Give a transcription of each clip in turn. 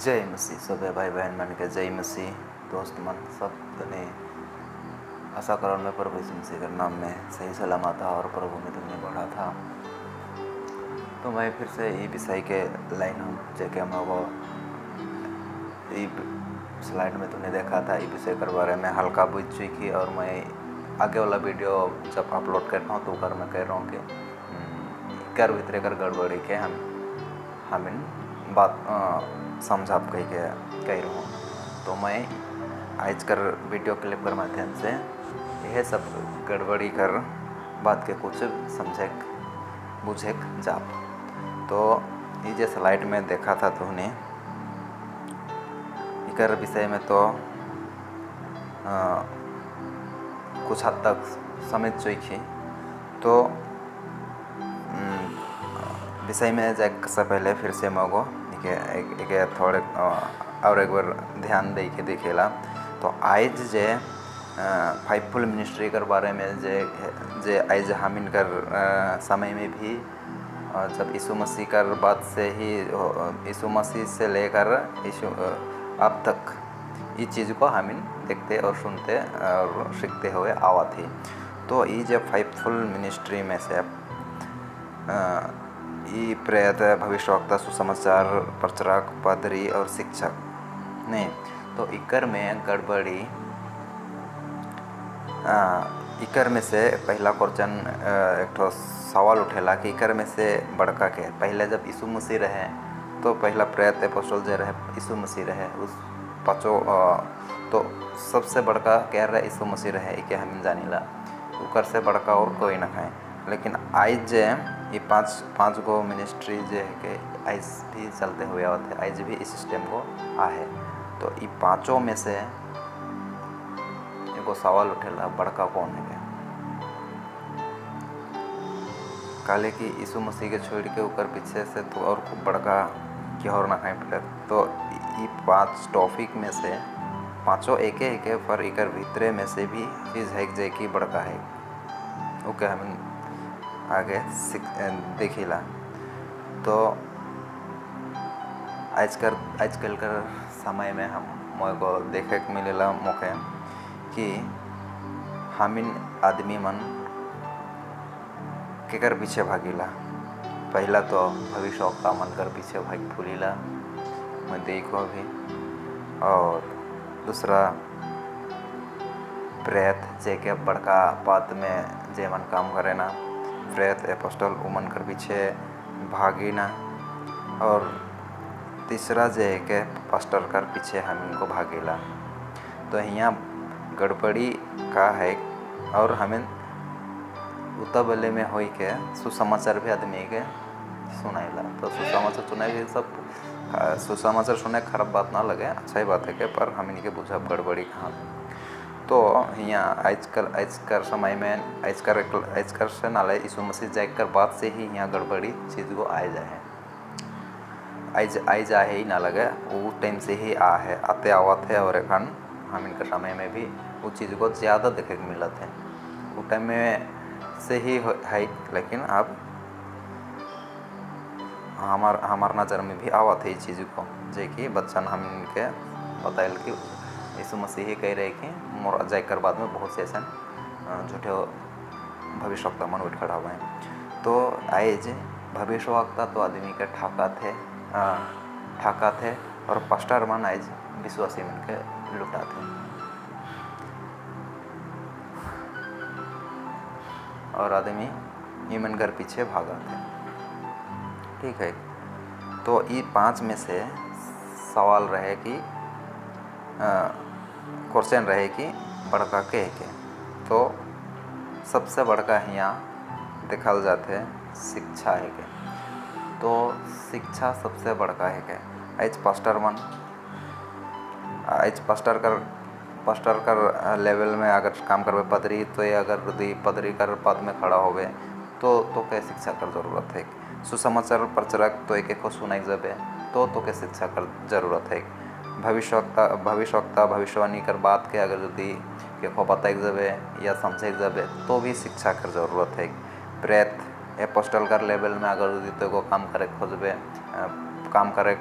जय मसीह सब भाई बहन मन के जय मसीह दोस्त मन सब ने आशा करो में प्रभु यीशु मसीह के नाम में सही सलामत था और प्रभु ने तुम्हें बढ़ा था। तो मैं फिर से ये विषय के लाइन हम जैसे हम वो स्लाइड में तुमने देखा था ये विषय के बारे में हल्का बुझ चुकी और मैं आगे वाला वीडियो जब अपलोड कर रहा हूँ तो कर मैं कह रहा हूँ कि कर भीतर कर गड़बड़ी के हम इन बात समझा कह रहा हूँ। तो मैं आज कर वीडियो क्लिप के माध्यम से यह सब गड़बड़ी कर बात के कुछ समझे बुझे जाप। तो ये जो स्लाइड में देखा था तुमने इकर विषय में तो कुछ हद तक समझ चुकी। तो विषय में जाने से पहले फिर से मगो एक थोड़े और एक बार ध्यान दे के देखेला। तो आज जे फाइवफुल मिनिस्ट्री कर बारे में जे आज हम कर समय में भी जब यीशु मसीह कर बात से ही यीशु मसीह से लेकर यीशु अब तक ये चीज़ को हम देखते और सुनते और सीखते हुए आवा थी। तो ये जो फाइवफुल मिनिस्ट्री में से ये प्रेरित भविष्यवक्ता सुसमाचार प्रचारक पादरी और शिक्षक नहीं। तो इकर में गड़बड़ी इकर में से पहला क्वेश्चन एक ठो सवाल उठेला कि इकर में से बड़का के पहले जब यीशु मसीह रहे तो पहला प्रेरित अपोस्टल जो रहे यीशु मसीह रहे उस पाँचों तो सबसे बड़का क्या रहे यीशु मसीह रहे कि हम जानीला उकर से बड़का और कोई ना खाए। लेकिन आज जे ये पाँच गो मिनिस्ट्री जो है कि आज भी चलते हुए आते आज भी इस सिस्टम को आहे। तो ये पाँचों में से एगो सवाल उठेला बड़का कौन है क्या काले कि यीशु मसीह के छोड़ के ऊपर पीछे से तो और बड़का क्या और ना खाए फिर। तो ये 5 टॉपिक में से पाँचों एक पर इकर भीतरे में से भी चीज़ है जे कि बड़का है ओके हम आगे देखिला। तो आजकल कर समय में हम को देखे के मिलेला मौके कि हमिन आदमी मन केकर पीछे भागीला। पहला तो भविष्यवक्ता मन कर पीछे भाग फूलीला मैं देखो अभी। और दूसरा प्रेरित जे के बड़का पद में जे मन काम करे ना प्रेरित अपोस्टल उमन कर पीछे भागी ना। और तीसरा जे के पास्टर कर पीछे हम इनको भागेला। तो यहाँ गड़बड़ी का है और हमें उतबले में हो के सुसमाचार भी आदमी के सुनाइला। तो सुसमाचार सुनाई भी सब सुसमाचार सुने खराब बात ना लगे अच्छा ही बात है के पर हम इनके बुझा गड़बड़ी कहाँ। तो यहाँ आजकल समय में आजकल से नाले यीशु मसीह जाकर बात से ही यहाँ गड़बड़ी चीज़ को आए जाए आई जाए ही ना लगे वो टाइम से ही है आते आवत है। और एखन हम इनके समय में भी वो चीज़ को ज़्यादा देखे को मिलत है वो टाइम में से ही है। लेकिन अब हमार नज़र में भी आवत है ये चीज़ को जे कि बच्चन हम इनके बताइल कि यीशु मसीह ही कह रहे कि मोर जाकर बाद में बहुत से ऐसे झूठे भविष्यवक्ता मन उठ खड़ा हुए हैं। तो आज भविष्यवक्ता तो आदमी के ठाका थे और पास्टर मन आज विश्वासी मन के लुटा थे और आदमी ईमन घर पीछे भागा थे। ठीक है। तो ये 5 में से सवाल रहे कि क्वेश्चन रहे कि बड़का के तो सबसे बड़का यहाँ देखल जाते शिक्षा है के। तो शिक्षा सबसे बड़का है के आज पास्टर कर लेवल में अगर काम करवे पदरी तो ये अगर पदरी कर पद में खड़ा होवे तो क्या शिक्षा कर जरूरत है। सुसमाचार प्रचारक तो एक को सुनाई जाबे तो क्या शिक्षा कर जरूरत है। भविष्यवक्ता भविष्यवाणी कर बात के अगर यदि के को बताई जाबे या समझे जाबे तो भी शिक्षा कर जरूरत है। प्रेरित अपोस्टल कर लेवल में अगर यदि तो को काम करे खोजबे काम करे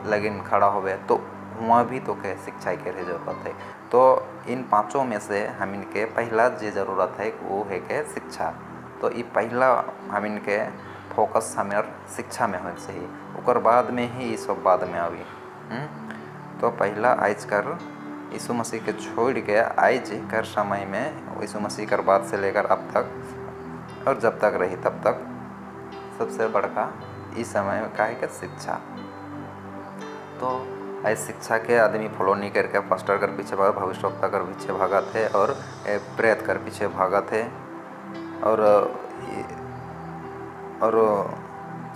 लगिन खड़ा होवे तो वहाँ भी तो के शिक्षा के जरूरत है। तो इन पाँचों में से हम इनके पहला जे जरूरत है वो है के शिक्षा। तो ये पहला हम इनके फोकस हमार शिक्षा में होना चाहिए, ओकर बाद में ही ये सब बाद में आवी। तो पहला आज कर यीशु मसीह के छोड़ के आज कर समय में यीशु मसीह कर बाद से लेकर अब तक और जब तक रही तब तक सबसे बड़का इस समय में का है कि शिक्षा। तो आज शिक्षा के आदमी फॉलो नहीं करके पास्टर कर पीछे भागा, भविष्यवक्ता कर पीछे भागा थे और प्रेत कर पीछे भागा थे और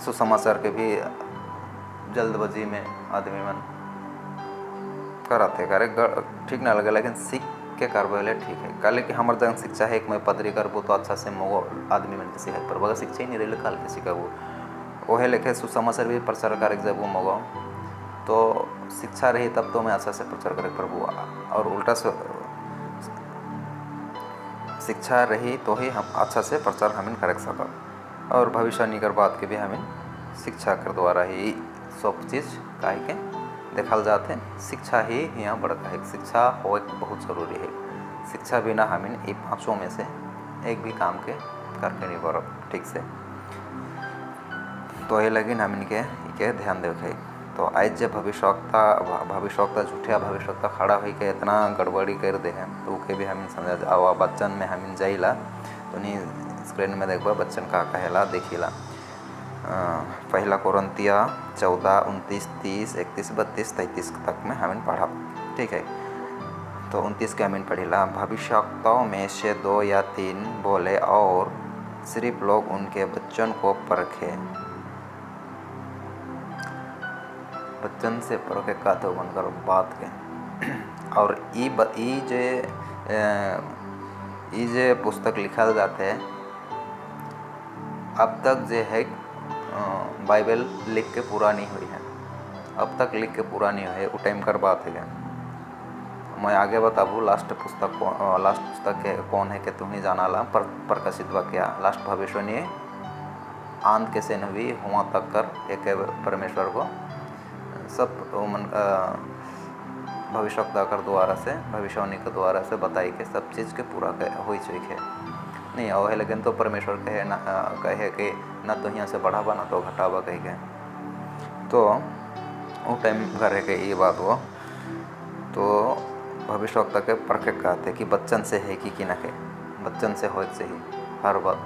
सुसमाचार के भी जल्दबाजी में आदमी मन कराते करे ठीक ना लगे, लेकिन सीख के करवे ठीक है। काले कि हमारे जगह शिक्षा है कि मैं पदरी करबो तो अच्छा से मोगो आदमी मन के सिखाए पर बगा शिक्षा ही नहीं रही काल के सिखाबो ओहे लेखे सुसमाचार भी प्रचार करे जब मोगो तो शिक्षा रही तब तो मैं अच्छा से प्रचार करे प्रभु, और उल्टा शिक्षा रही तो ही हम अच्छा से प्रचार हमें कर सकब। और भविष्य निकर बात के भी हमें शिक्षा कर द्वारा ही सब चीज़ काहे के देखल जाते। शिक्षा ही यहाँ बड़का है, शिक्षा हो बहुत ज़रूरी है। शिक्षा बिना हमें ये पाँचों में से एक भी काम के करके नहीं करब ठीक से। तो ये लगिन हम इनके ध्यान देखे। तो आज जब भविष्यवक्ता झूठा भविष्यवक्ता खड़ा हुई के इतना गड़बड़ी कर दे हैं तो के भी हम समझ आवा बच्चन में हम जाइला तो नहीं स्क्रीन में देखबा बच्चन का कहेला देखिला। पहला कोरिन्थिया 14, 29, 30, 31, 32, 33 तक में हमें पढ़ा ठीक है। तो 29 के हमें पढ़िला भविष्यवक्ताओं में से 2 या 3 बोले और सिर्फ लोग उनके बच्चन को परखे। बच्चन से परखे का तो बनकर बात के और ई जे पुस्तक लिखल जाते हैं अब तक जे है बाइबल लिख के पूरा नहीं हुई है, अब तक लिख के पूरा नहीं हुई है वो टाइम कर बात है। मैं आगे बताबू लास्ट पुस्तक के कौन है कि तुम्हें जाना ला प्रकाशित वाक्य लास्ट भविष्यवाणी आंत के से नवी हुआ तक कर एक परमेश्वर को सब भविष्यवक्ता कर द्वारा से भविष्यवाणी के द्वारा से बताई के सब चीज़ के पूरा हो चुके नहीं हो है। लेकिन तो परमेश्वर कहे ना कहे कि ना तो यहाँ से बढ़ावा ना तो घटावा कह के तो वो टाइम करे के ये बात हो। तो भविष्यवक्ता के परखे कहते कि बच्चन से है कि ना के बच्चन से हो चाहिए हर बात।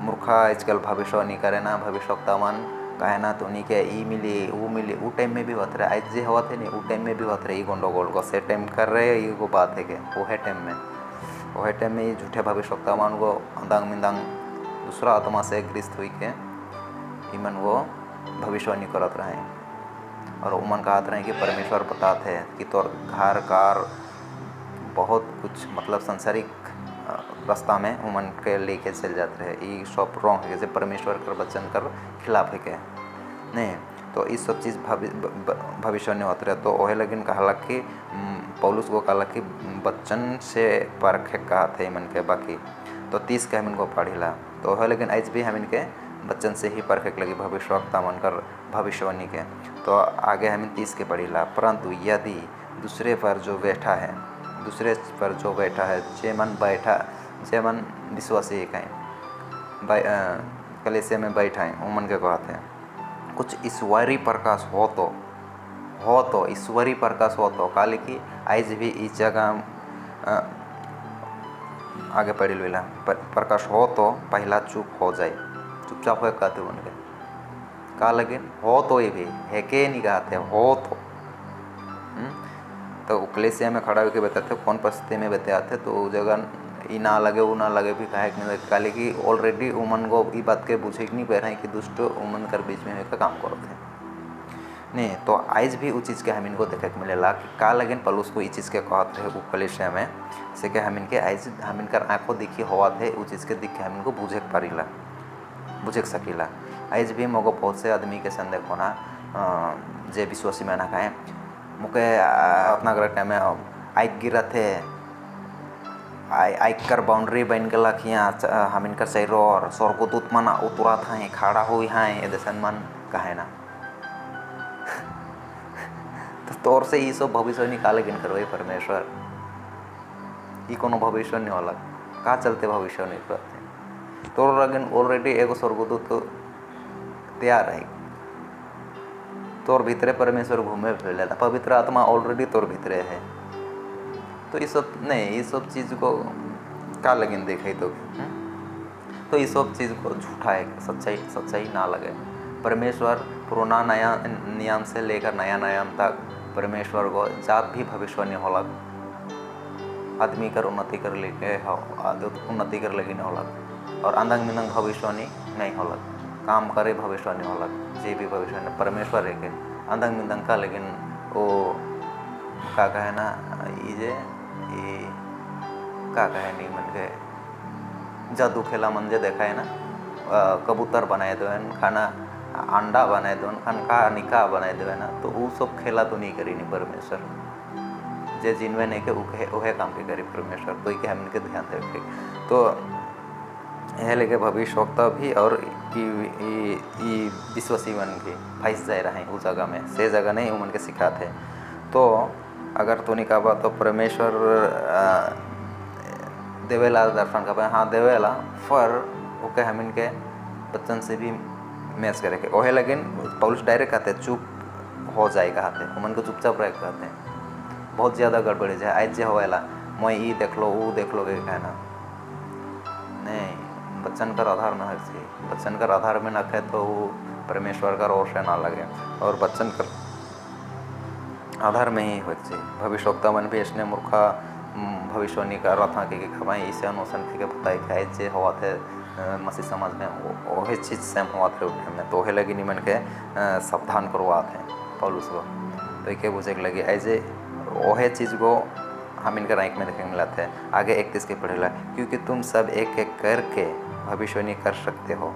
मूर्खा आजकल भविष्यवाणी करे ना भविष्यवक्ता मन कहे ना तो उन्हीं के ई मिली वो टाइम में भी होते रहे आज जे हुआ थे नहीं वो टाइम में भी होते रहे गंडोगोल को से टाइम कर रहे ये वो बात है कि वह टाइम में झूठे भविष्यवक्ता मान को अंदांग मिंदांग दूसरा आत्मा से ग्रस्त हुई के इमन वो भविष्यवाणी करत रहे और उमन कहते रहे कि परमेश्वर बताते हैं कि तोर घर कार बहुत कुछ मतलब संसारिक रास्ता में उमन के लेके चल जाते रहे। ये सब रॉन्ग है जैसे परमेश्वर कर वचन कर खिलाफ है के नहीं तो इस सब चीज़ भविष्यवाणी होते रहे। तो वह लेकिन कहला कि पौलुस को कहला कि बच्चन से परखे कहा थे मन के बाकी। तो 30 के हम इनको पढ़िला तो वह लेकिन आज भी हम इनके बच्चन से ही परखे लगी भविष्यवक्ता मन कर भविष्यवाणी के। तो आगे हम 30 के पढ़िला परंतु यदि दूसरे पर जो बैठा है जे मन विश्वासी है कहीं कलेसिया में बैठा है वो मन के कहते हैं कुछ ईश्वरी प्रकाश हो तो ईश्वरी प्रकाश हो तो काले कि आज भी इस जगह आगे पढ़ ला प्रकाश हो तो पहला चुप हो जाए चुपचाप हो कहते उनके का लगे हो तो ये भी है के नहीं कहते हो तो कलेसिया में खड़ा होकर बताते कौन परिस्थिति में बताते तो वो जगह ई ना लगे वो ना लगे भी काहे कि नहीं काले कि ऑलरेडी उमन को ये बात के पूछे कि नहीं पह रहे हैं कि दुष्ट उमन कर बीच में होकर काम करते हैं नहीं। तो आज भी वो चीज़ के हम इनको देखे के मिलेला कि का लगन पलूस को ये चीज़ के कहते हैं वो कलेसिया में से कि हम इनके आज हम इनकर आँखों दिखी हुआ थे वो चीज़ के दिख के हम इनको बुझे सकीला। आज भी मोको बहुत से आदमी के संग देखो ना जे विश्वासी में ना कहें मुके अपना अगर टाइम में आइक गिरा थे आइक कर बाउंड्री बन गला कि यहाँ हम इनकर सैरो और स्वर्गदूत मन उतरा था खड़ा हुई हैं ये दसन मन कहे ना तो तोर से ये सब भविष्यवाणी का लेकिन करवे परमेश्वर, ये कोनो भविष्यवाणी होला का चलते भविष्यवाणी करते। तोर अगेन ऑलरेडी एगो स्वर्गदूत तो तैयार है, तोर भीतरे परमेश्वर घूमे फिर, पवित्र आत्मा ऑलरेडी तोर भीतरे है। तो ये सब नहीं, ये सब चीज़ को का लेकिन देखे तो ये सब चीज़ को झूठा है, सच्चाई ना लगे। परमेश्वर पुराना नया नियम से लेकर नया नियम तक परमेश्वर को जब भी भविष्यवाणी होला आदमी कर उन्नति कर लेके उन्नति कर लेकिन होला, और अंधंग मिंदंग भविष्यवाणी नहीं होला, काम करे भविष्यवाणी होला, जे भी भविष्यवाणी परमेश्वर है के अंधंग मिंदंग का लेकिन वो का कहे ना ये का कहे नहीं मन के जादू खेला मन जे देखा है ना, कबूतर बनाए दो खाना, अंडा बनाए दो खान का निकाह बनाए दो ना, तो वो सब खेला तो नहीं करी नहीं परमेश्वर, जे जिनमें नहीं के वह काम के करी परमेश्वर। तो ये हम इनके ध्यान रखे। तो यह लेके भविष्यवक्ता भी और विश्वासी मन भी फंस जाए रहे उस जगह में, से जगह नहीं उमन के सिखाते। तो अगर तो नहीं कहा तो परमेश्वर देवेला दर्शन का हाँ देवेला, पर ओके हम इनके बच्चन से भी मैच करे के ओहे लेकिन पौलुस डायरेक्ट कहते चुप हो जाए कहते, उमन को चुपचाप रह कहते हैं। बहुत ज़्यादा गड़बड़ी जाए आज जे होएला मैं ये देख लो वो देख लो के कहना नहीं, बच्चन का आधार में हर चीज बच्चन का आधार में रखे तो वो परमेश्वर का रोष ना लगे, और बच्चन का आधार में ही हो चाहिए। भविष्यवक्ता मन भी इसने मूर्खा भविष्यवाणी कर रहा था कि खबाई इसे अनुसन के बताई खाए जे हुआ थे मसीह समाज में वही चीज़ सेम हुआ थे उठे में, तो वही लगी निमन के सावधान करवा थे पौलुस को। तो ये बुझे लगी ऐसे वही चीज़ को हम इनके रैंक में देखने मिला थे। आगे 31 के पढ़ेला, क्योंकि तुम सब एक एक करके भविष्यवाणी कर सकते हो,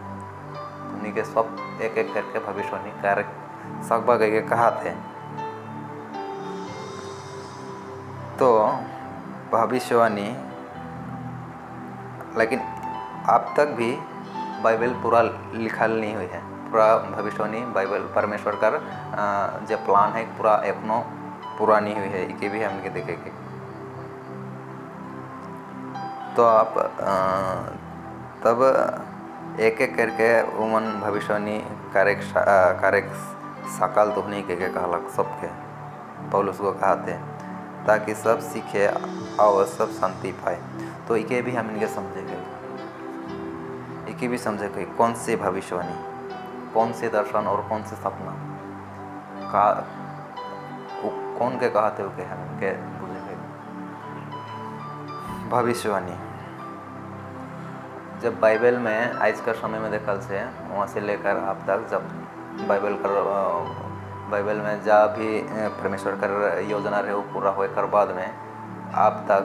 तुमने के सब एक एक करके भविष्यवाणी कर सकबा गए कहा थे। तो भविष्यवाणी लेकिन अब तक भी बाइबल पूरा लिखल नहीं हुई है, पूरा भविष्यवाणी बाइबल परमेश्वर का जो प्लान है पूरा अपनो पूरा नहीं हुई है, ये भी हम इनके देखेंगे। तो आप तब एक एक करके उमन भविष्यवाणी कार्य सकाल तो नहीं के कहलक सबके पौलुस को कहते, ताकि सब सीखे और सब शांति पाए। तो इके भी हम इनके समझेंगे, इके भी समझेंगे कौन से भविष्यवाणी, कौन से दर्शन और कौन से सपना का कौन के कहते हो के हम इनके बुझेंगे। भविष्यवाणी जब बाइबल में आज का समय में देखल से वहाँ से लेकर अब तक जब बाइबल में जा भी परमेश्वर कर योजना रहे वो पूरा होए कर बाद में अब तक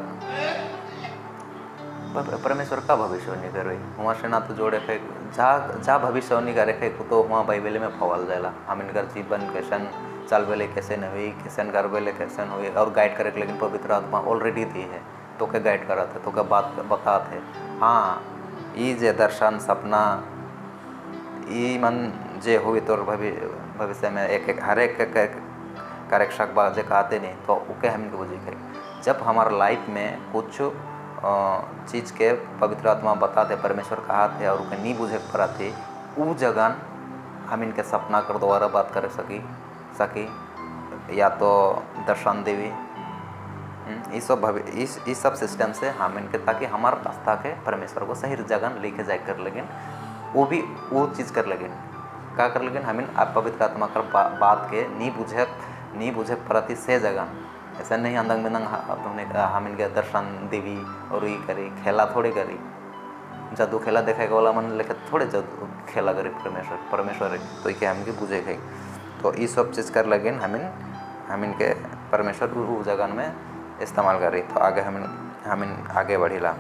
परमेश्वर का भविष्यवाणी कर रही वहाँ से ना तो जोड़े थे जा भविष्यवाणी करे थे तो वहाँ बाइबल में फवाल जाएला हम इनकर जीवन कैसन चल बेले कैसे न हुई कैसन कर बेले कैसन हुई और गाइड करे, लेकिन पवित्र आत्मा ऑलरेडी दी है तो के गाइड करा थे तो के बात बता थे। हाँ ये जे दर्शन सपना ये मन जे हुई तो भविष्य में एक एक हर एक करेक्शक बात जे कहते नहीं तो ओके हम इनको बुझे जब हमारे लाइफ में कुछ चीज़ के पवित्र आत्मा बताते परमेश्वर कहा थे और उनके नहीं बुझे पड़ा थे वो जगह हम इनके सपना कर दोबारा बात कर सकी या तो दर्शन देवी इस सब सिस्टम से हम इनके ताकि हमारा रास्ता के परमेश्वर को सही जगह लेके जाए कर लेकिन वो चीज़ कर लेकिन क्या कर लेकिन हम आप पवित्र आत्मा कर बात के नहीं बुझे प्रति से जगह ऐसा नहीं अंदंग बिंदंग तुमने हम इनके दर्शन देवी और ये करी खेला थोड़ी करी जादू खेला देखेगा वाला मन लेके थोड़े जादू खेला करी परमेश्वर है तो ये हम बुझे गई। तो ये सब चीज़ कर लेकिन हम इनके परमेश्वर वो जगह में इस्तेमाल करी। तो आगे हम आगे बढ़ीला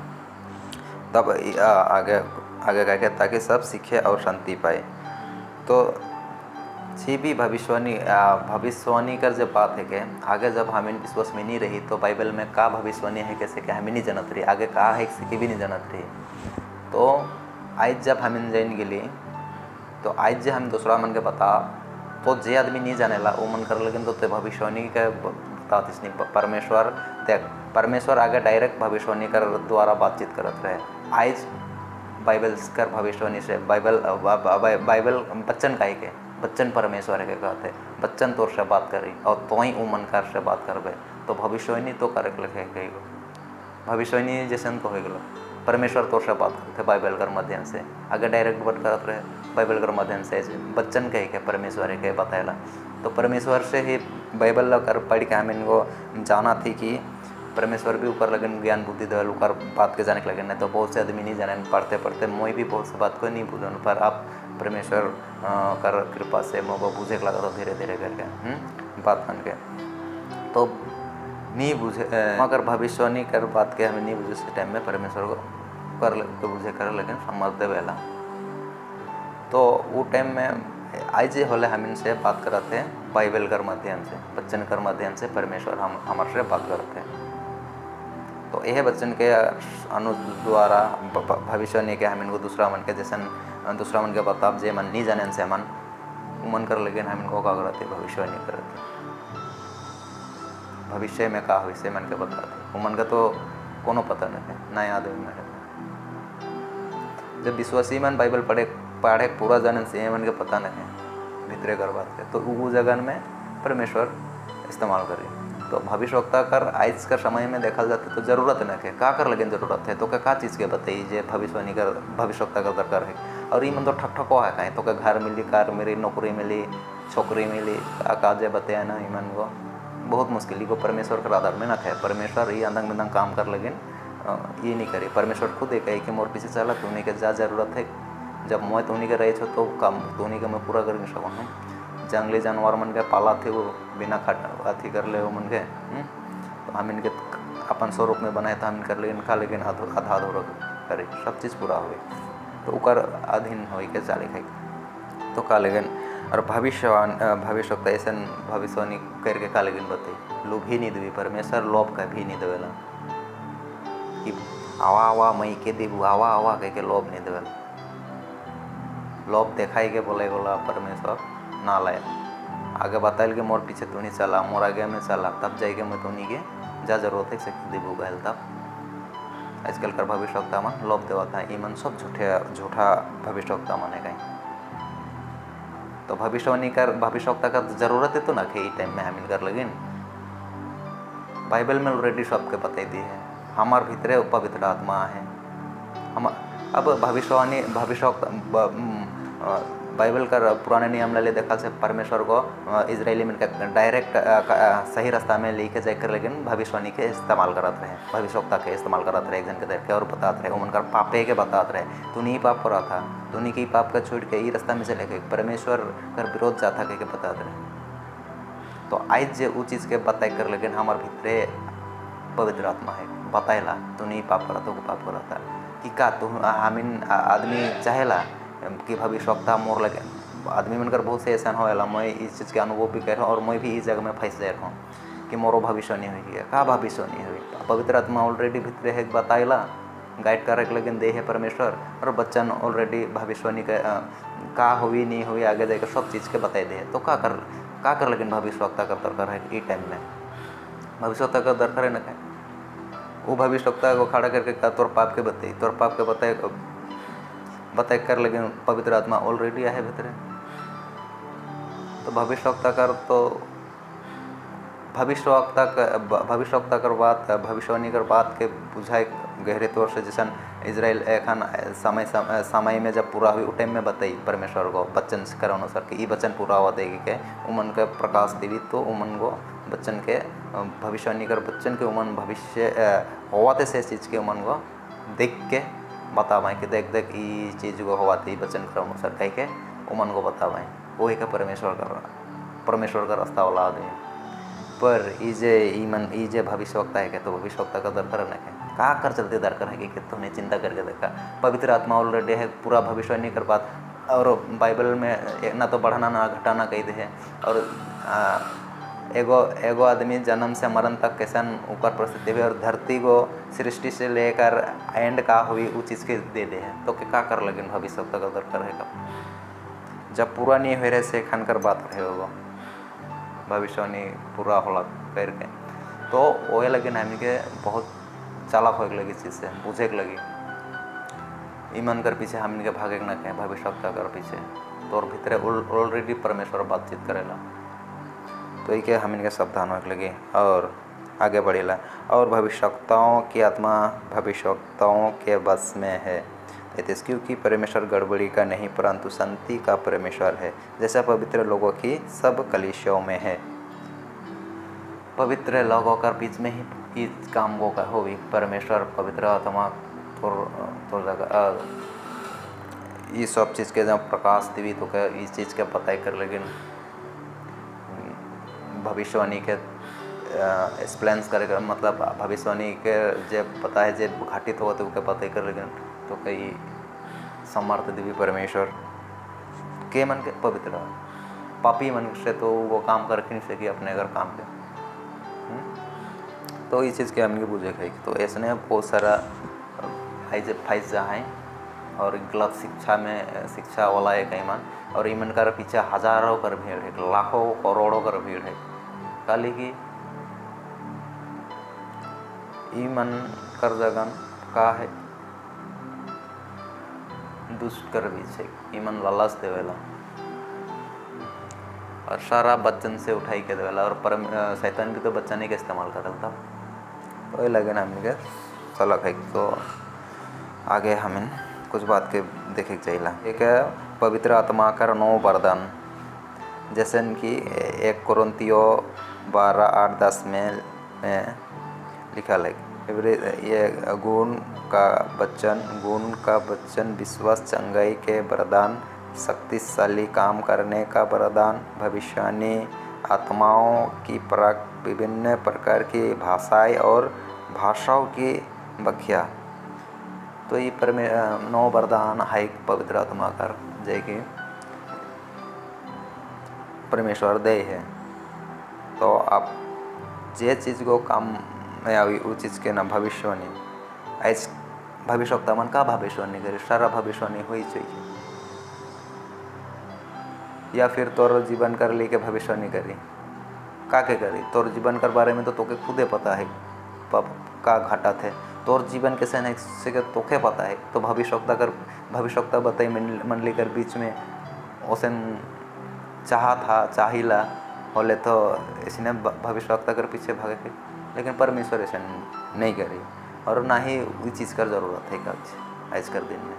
तब आगे कह के ताकि सब सीखे और शांति पाए। तो जी भी भविष्यवाणी कर जब बात है कि आगे जब हम विश्वास में नहीं रही तो बाइबल में का भविष्यवाणी है कैसे क्या हमें नहीं जानत रही, आगे का है किसी भी नहीं जानत रही। तो आज जब हम जान गेली तो आज जे हम दूसरा मन के बता तो जे आदमी नहीं जानेला वो मन कर लेकिन तो भविष्यवाणी के बतातीस नहीं परमेश्वर देख परमेश्वर आगे डायरेक्ट भविष्यवाणी कर द्वारा बातचीत करत रहे। आज बाइबल कर भविष्यवाणी से बाइबल बच्चन का के बच्चन परमेश्वर के कहते बच्चन तोर से बात करी और तो ही मन कर से बात करबे तो भविष्यवाणी तो करे लिखे कही भविष्यवाणी जैसे तो हो गलो परमेश्वर तोर से बात करते बाइबल कर माध्यम से आगे डायरेक्ट बात करत रहे बाइबल कर माध्यम से बच्चन कह के परमेश्वर के बताएला। तो परमेश्वर से ही बाइबल कर पढ़ के हम इनको जाना थी कि परमेश्वर भी ऊपर लगन ज्ञान बुद्धि देवल ऊपर बात के जाने के लगन नहीं तो बहुत से आदमी नहीं जाने पढ़ते पढ़ते मैं भी बहुत से बात को नहीं बुझन पर आप परमेश्वर कर कृपा से मुझको बुझे लगा तो धीरे धीरे करके बात बन के तो नहीं बुझे मगर भविष्यवाणी कर बात के हमें नहीं बुझे उस टाइम में परमेश्वर को कर तो बुझे कर लेकिन समझ दे वेला। तो वो टाइम में आज होले हम इनसे बात करते हैं बाइबल कर माध्यम से बच्चन कर माध्यम से परमेश्वर हम हमारे से बात करते हैं। तो यह बच्चन के अनु द्वारा भविष्यवाणी के हम इनको दूसरा मन के जैसे दूसरा मन के बताब जे मन नहीं जाने से मन कर लेकिन हम इनको का करते भविष्यवाणी करते भविष्य में का हुई से मन के बताते मन का तो कोनो पता नहीं है ना याद है जब विश्वासी मन बाइबल पढ़े पूरा जाने से मन के पता नहीं है भीतरे कर बात के तो वो जगह में परमेश्वर इस्तेमाल करी। तो भविष्यवक्ता कर आज का समय में देखा जाता तो जरूरत न है का कर लेकिन जरूरत है तो क्या चीज़ के बताइए जे भविष्यवाणी कर भविष्यवक्ता का दरकार है और ये मन तो ठक ठको है कहीं तो क्या घर मिली कार मिली नौकरी मिली छोकरी मिली का जे बताया ना ईमन को बहुत मुश्किल को परमेश्वर का आधार में न थे परमेश्वर ये अंदंग बिंदंग काम कर लेकिन ये नहीं करे परमेश्वर खुद एक कही कि मोर पीछे चला तो उन्हीं के जा जरूरत है जब मैं तो उन्हीं के रहे छो तो काम तो उन्हीं के मैं पूरा कर नहीं सकूँ जंगली जानवर मन के पाला थे वो बिना खाट अथी कर ले वो मन के तो हम इनके अपन स्वरूप में बनाए तो हम कर लेकिन खा लेकिन आधा अधूरा करे सब चीज़ पूरा हुई तो उकर अधीन हो के चाले खाई तो का लेकिन और भविष्यवक्ता ऐसा भविष्यवाणी करके का लेकिन बताई लोभ ही नहीं देवी परमेश्वर लोभ का भी नहीं देवेला कि आवा आवा मई के देबू आवा आवा कह के लोभ नहीं देवेला लोभ देखाई के बोले बोला परमेश्वर ना लाए आगे बताइल के मोर पीछे तू नहीं चला मोर आगे में चला तब जाएगा मैं तो नहीं के जा जरूरत है से देबू गहल तब आजकल कर भविष्यवक्ता मन लोभ देवा था ये मन सब झूठा भविष्यवक्ता माने कहीं तो भविष्यवाणी कर भविष्यवक्ता का जरूरत है तो ना के टाइम में हम कर लेकिन बाइबल में ऑलरेडी सबके बता दी है हमार भीतरे पवित्र आत्मा है हम अब भविष्यवाणी भविष्यवक्ता बाइबल का पुराने नियम ले देखा से परमेश्वर को इजरायली में डायरेक्ट सही रास्ता में लेके जाकर लेकिन भविष्यवाणी के इस्तेमाल करते रहे भविष्यवक्ता के इस्तेमाल करते रहे एक जन के देख के और बताते रहे उनका पापे के बताते रहे तू नहीं पाप करा था तू नहीं की पाप का छोड़ के ये रास्ता में चले गए परमेश्वर कर विरोध जाता कह के बताते रहे। तो आज जे वो चीज़ के बताए कर लेकिन हमारे भीतरे पवित्र आत्मा है बताएला तू नहीं पाप करा तो पाप करा था कि का तू हमीन आदमी चाहेला कि भविष्यवक्ता मोर लगे आदमी मनकर बहुत से ऐसा होएला मैं इस चीज़ के अनुभव भी कर रहा हूँ और मैं भी इस जगह में फंस जा रहा हूँ कि मोरो भविष्य नहीं हुई है का भविष्य नहीं हुई पवित्र आत्मा ऑलरेडी भीतरे है बताएला गाइड करे के लेकिन दे है परमेश्वर और बच्चन ऑलरेडी भविष्यवाणी का हुई नहीं हुई आगे जाकर सब चीज़ के बताई दे तो का कर लेकिन भविष्यवक्ता का दरकार है ये टाइम में भविष्यवक्ता का दरकार है ना क्या वो भविष्यवक्ता को खड़ा करके का तोर पाप के बताए कर लेकिन पवित्र आत्मा ऑलरेडी है भीतरे तो भविष्यवक्ता कर तो भविष्यवक्ता कर बात भविष्यवाणी कर बात के बुझाए गहरे तौर से जैसा इजराइल एखन समय में जब पूरा हुई उस टाइम में बताई परमेश्वर को बच्चन कर अनुसार कि ये बच्चन पूरा हुआ देगी के उमन के प्रकाश देवी तो उमन को बच्चन के भविष्यवाणी कर बच्चन के उमन भविष्य होवाते से चीज़ के उमन को देख के बतावाएं कि देख ये चीज़ को होवाते बच्चन कर अनुसार कह के उमन को बतावाएं वही का परमेश्वर का रास्ता वाला आदमी पर ये भविष्यवक्ता है क्या तो भविष्यवक्ता का दरकार है का कर चलते दरकार है कि तुमने चिंता करके देखा पवित्र आत्मा ऑलरेडी है पूरा भविष्यवाणी कर बात और बाइबल में ना तो बढ़ाना ना घटाना कही दे है और एगो आदमी जन्म से मरण तक कैसन ऊपर परिस्थिति हुई और धरती को सृष्टि से लेकर एंड का हुई वो चीज़ के दे है तो क्या कर लेकिन भविष्यवक्ता का दरकार है जब पूरा नहीं हो रहे से खानकर बात रहे होगा भविष्यवाणी पूरा होला करके, तो वही लगे हमी के बहुत चालाक हो लगी चीज़ से बुझे लगी ईमान कर पीछे हमन के भागे ना कहें भविष्यवक्ता कर पीछे तोर भीतरे ऑलरेडी परमेश्वर बातचीत करेला, तो ये के हमन के सावधान हो लगे और आगे बढ़ेला। और भविष्यवक्ताओं की आत्मा भविष्यवक्ताओं के बस में है, क्योंकि परमेश्वर गड़बड़ी का नहीं परंतु शांति का परमेश्वर है, जैसा पवित्र लोगों की सब कलीसियाओं में है। पवित्र लोगों का बीच में ही इस काम को हो भी परमेश्वर पवित्र आत्मा तो जगह ये सब चीज़ के जब प्रकाश दिवी तो क्या इस चीज़ के पता ही कर लेकिन भविष्यवाणी के एक्सप्लेंस करेगा, मतलब भविष्यवाणी के जब पता है जब घटित हुआ तो उसके पता ही कर लेकिन तो कई समर्थ दिवी परमेश्वर के मन के पवित्र पापी मन से तो वो काम कर नहीं सके अपने अगर काम के, तो इस चीज़ के हमने बुझे है। तो ऐसे बहुत सारा फाइज है और गलत शिक्षा वाला है कई मन, और ईमन कर पीछे हजारों कर भीड़ है, लाखों करोड़ों कर भीड़ है। काली की ईमन कर जगन का है दुष्ट कर बीच है, ईमन लालच देवेला और सारा बच्चन से उठाई के देवेला, और शैतान भी तो बच्चा नहीं का इस्तेमाल करता, तो ये लगे ना हमने सलक है। तो आगे हमें कुछ बात के देखे चाहिए। एक है पवित्र आत्मा का 9 वरदान, जैसे कि 1 कोरिन्थियों 12:8-10 में लिखा है ये गुण का वचन, विश्वास, चंगाई के वरदान, शक्तिशाली काम करने का वरदान, भविष्यवाणी, आत्माओं की परख, विभिन्न प्रकार की भाषाएं और भाषाओं की व्याख्या। तो ये 9 वरदान है पवित्र आत्मा का जय कि परमेश्वर दे है। तो आप जे चीज़ को काम में आई उस चीज़ के नाम भविष्यवाणी ऐस भविष्यवक्ता मन का भविष्यवाणी करे, सारा भविष्यवाणी हो ही चाहिए, या फिर तोर जीवन कर ली के भविष्यवाणी करी का के करी, तोर जीवन कर बारे में तो तोके खुदे पता है का घाटा थे, तोर जीवन के से के तोके पता है, तो भविष्यवक्ता बताई मंडली कर बीच में ओसन चाहिला होले तो इसने भविष्यवक्ता कर पीछे भागे थे, लेकिन परमेश्वर ऐसा नहीं करी और ना ही वो चीज़ कर जरूरत है आज कर दिन में।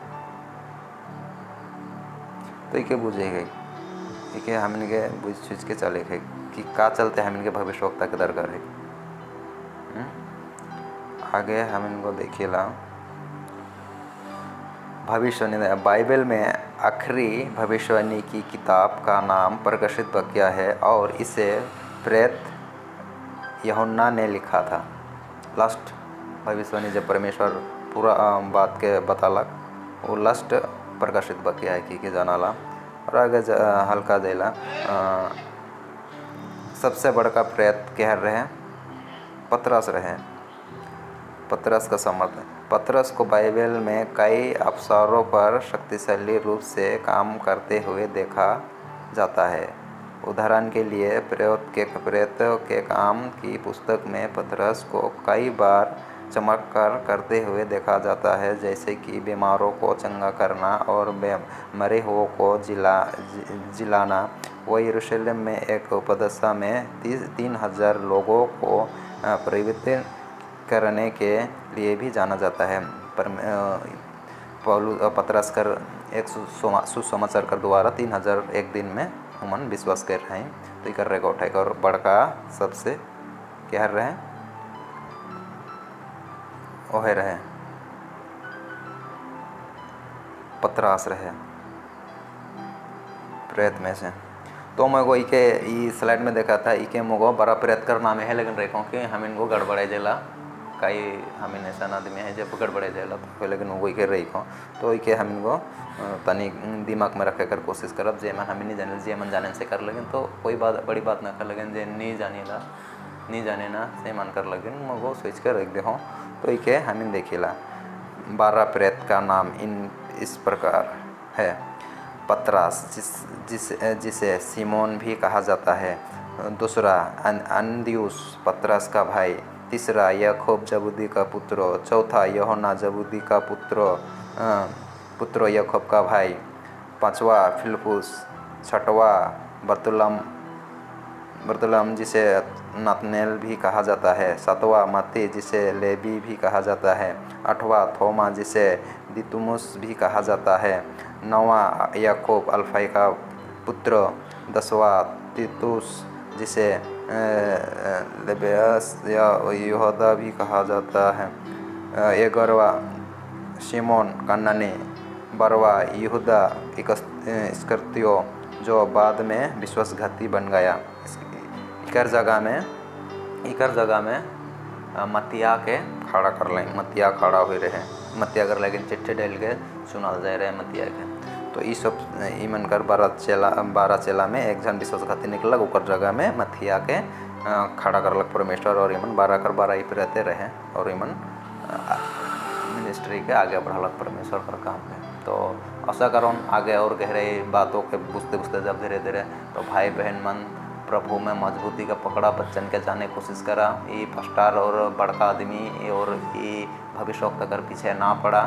तो ये बुझे गई ठीक है, हमने के बुझ चीज के चले है कि का चलते हमन के भविष्यवक्ता के दरगाह है। आगे हम इनको देखिएला भविष्यवाणी बाइबल में आखिरी भविष्यवाणी की किताब का नाम प्रकाशित वाक्य है और इसे प्रेत यूहन्ना ने लिखा था। लास्ट भविष्यवाणी जब परमेश्वर पूरा बात के बतालक वो लास्ट प्रकाशित वाक्य है कि जानाला। और आगे हल्का देला सबसे बड़का प्रेत कह रहे पतरस रहे। पतरस का समर्थन पतरस को बाइबल में कई अवसरों पर शक्तिशाली रूप से काम करते हुए देखा जाता है। उदाहरण के लिए प्रेत के काम की पुस्तक में पतरस को कई बार चमत्कार करते हुए देखा जाता है, जैसे कि बीमारों को चंगा करना और मरे हुओं को जिलाना। वह यरूशलेम में एक उपदेशा में 3,000 लोगों को प्रेरित करने के लिए भी जाना जाता है। पतरस कर एक सुसमाचार कर द्वारा 3,000 एक दिन में हम विश्वास कर रहे हैं। तो ये कर रहे उठाए और बड़का सबसे कह रहे हैं ओहे रहे पतरस रहे प्रेत में से। तो मैं को इके स्लाइड में देखा था इके मुगो बड़ा प्रेत कर नाम है, लेकिन रेखों के हम इनको गड़बड़े जेला कई हम ऐसा आदमी है जब गड़बड़े जेला तो लेकिन वो इके रही को तो इके हम इनको तनी दिमाग में रखे कर कोशिश करब जे मन हम नहीं जाने जे मन जाने से कर लेकिन तो कोई बात बड़ी बात ना कर लेकिन जे नहीं जाने ना से मन कर लेकिन वो सोच कर रख दे हो। तो इके हम देखिला 12 प्रेत का नाम इस प्रकार है। पतरस जिसे सिमोन भी कहा जाता है, दूसरा अंद्रियुस पतरस का भाई, तीसरा याकूब जबूदी का पुत्र, चौथा यूहन्ना जबूदी का पुत्र याकूब का भाई, पांचवा फिलिपुस, छठवा बरतुलम जिसे नतनेल भी कहा जाता है, सातवां मत्ती जिसे लेवी भी कहा जाता है, आठवां थोमा जिसे दिदुमुस भी कहा जाता है, नौवां याकूब अल्फाई का पुत्र, 10वां तीतुस जिसे लेबेयस या यहूदा भी कहा जाता है, 11वां शिमोन कनानी, 12वां यहूदा इस्करियोती जो बाद में विश्वासघाती बन गया। इकर जगह में मतिया के खड़ा कर लें, मतिया खड़ा हुए रहे, मतिया कर लेकिन चिट्ठी डाल के सुनाल जाए रहे मतिया के। तो ये सब ईमन कर 12 चेला में एक जन विश्वासघाती निकलक, ओकर जगह में मथिया के खड़ा करलक परमेश्वर, और ईमन 12 ही पे रहते रहे, और ईमन मिनिस्ट्री के आगे बढ़लक परमेश्वर का काम में। तो आशा करो आगे और गहरे बातों के बुझते जब धीरे धीरे तो भाई बहन मन प्रभु में मजबूती का पकड़ा, बच्चन के जाने कोशिश करा, ये फस्टार और बड़का आदमी और ये भविष्यवक्ता कर पीछे ना पड़ा,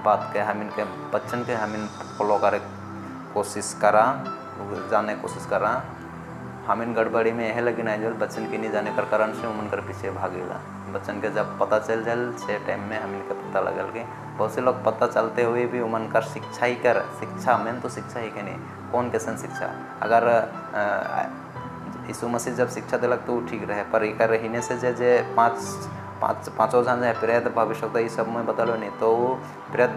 बात के हमिन के बच्चन के हमिन फॉलो करे कोशिश करा, जाने कोशिश करा। हमिन गड़बड़ी में यह लगी नहीं, जो बच्चन की नहीं जाने कर कारण से उमन कर पीछे भागेला। बच्चन के जब पता चल जाए से टाइम में हमिन के पता लगल कि बहुत से लोग पता चलते हुए भी उमन कर शिक्षा मेन तो शिक्षा ही के नहीं, कौन कैसन शिक्षा, अगर यीशु मसीह जब शिक्षा दिलक तो ठीक रहे, पर इकर रहने से जे पाँचों जन जाए प्रेत भविष्यवक्ता ये सब में बतलो नहीं, तो वो प्रेत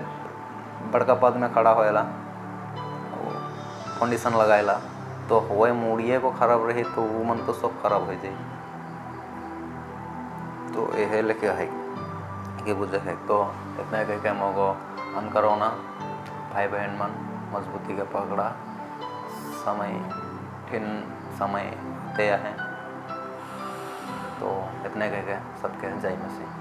बड़का पद में खड़ा होएला, कंडीशन लगाएला, तो होए मूड़िए को खराब रही तो वो मन तो सब खराब हो जाए। तो यह लेके है कि बुझे है। तो इतना कह के मोगो अन करो ना भाई बहन मन मजबूती का पकड़ा, समय आते हैं। तो इतने कह के सबके जय मसीह।